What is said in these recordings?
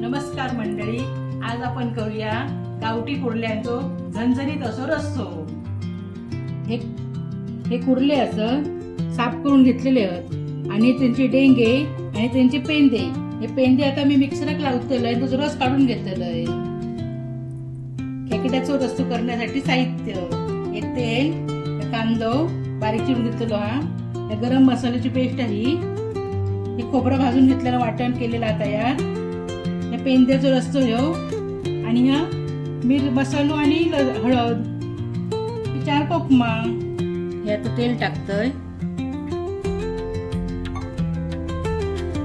नमस्कार मंडळी, आज आपण करूया गावठी कुर्ल्यांचो झणझणीत असो रस्सो। हे कुर्ले असं साफ करून घेतलेले आहेत आणि त्यांचे डेंगे आणि त्यांचे पेंदे, हे पेंदे आता मी मिक्सराक लावतलंय, तो रस काढून घेतलंय। खेकड्याचो रस्सो करण्यासाठी साहित्य: हे तेल, हे कांदो बारीक चिरून घेतलो, हे गरम मसाल्याची पेस्ट आहे, हे खोबरं भाजून घेतलेलं वाटण केलेला तयार, हे पेंद्याचो रस्सो ह्यो, आणि हा मसालो आणि हळद, 4 कोकमा। हे आता तेल टाकतोय,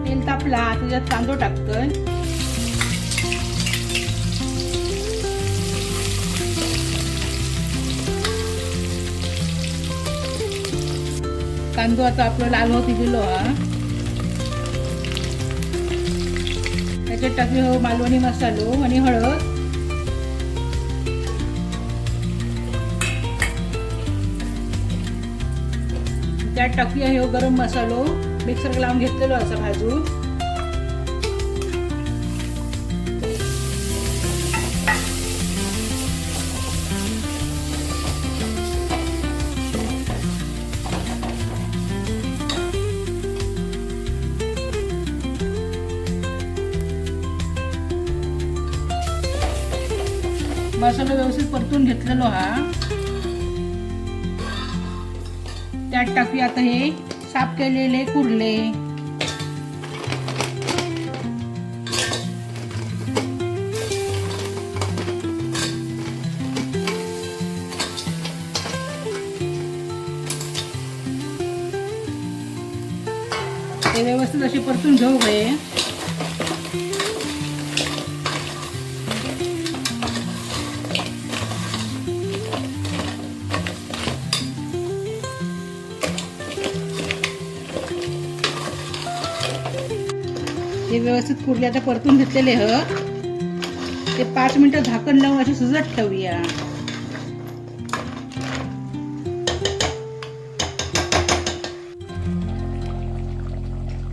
तेल तापला आता त्याच्यात कांदो टाकतोय, कांदो आता आपला लाल होती दिलो हा। त्याच्यात टाकले हो मालवणी मसालो आणि हळद, त्यात टाकूया हे गरम मसालो मिक्सर लावून घेतलेलो असा भाजून, मसाला व्यवस्थित परतून घेतलेलो हा। त्यात टाकूया आता हे साफ केलेले कुर्ले, ते व्यवस्थित असे परतून घेऊ गए। हे व्यवस्थित कुर्ले आता परतून घेतलेले आहेत, ते 5 मिनिटं झाकण लावून असे शिजत ठेवूया।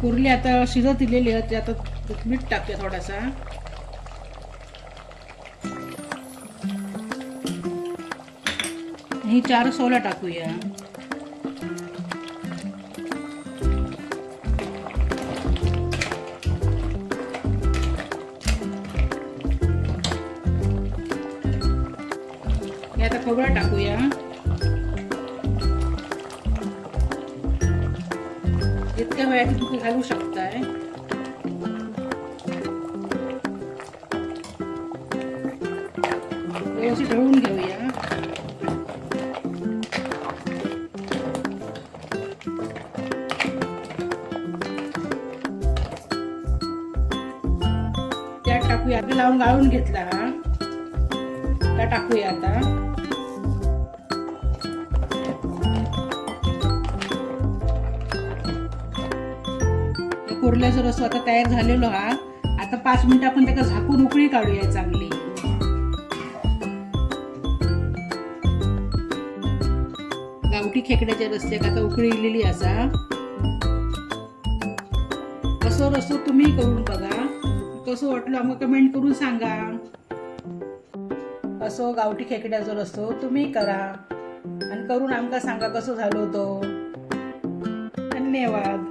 कुर्ले आता शिजत दिलेले आहेत, आता मीठ टाकूया थोडासा, ही 4 सोला टाकूया, आता खोबरं टाकूया, जितक्या वेळात तुम्ही घालू शकताय। व्यवस्थित ढवळून घेऊया, त्यात टाकूया, आता लावून गाळून घेतला हा, त्या टाकूया आता, कुर्ल्याचा रस्सा आता तयार झालेलो हा। आता 5 मिनिटं आपण त्याला झाकून उकळी काढूया चांगली। गावठी खेकड्याच्या रस्स्याक आता उकळी इलेली असा। असो रस्सो तुम्ही करून बघा, कसं वाटलं आम्हाला कमेंट करून सांगा। असो गावठी खेकड्याचा रस्सो तुम्ही करा आणि करून आमका सांगा कसं झालो तो। धन्यवाद।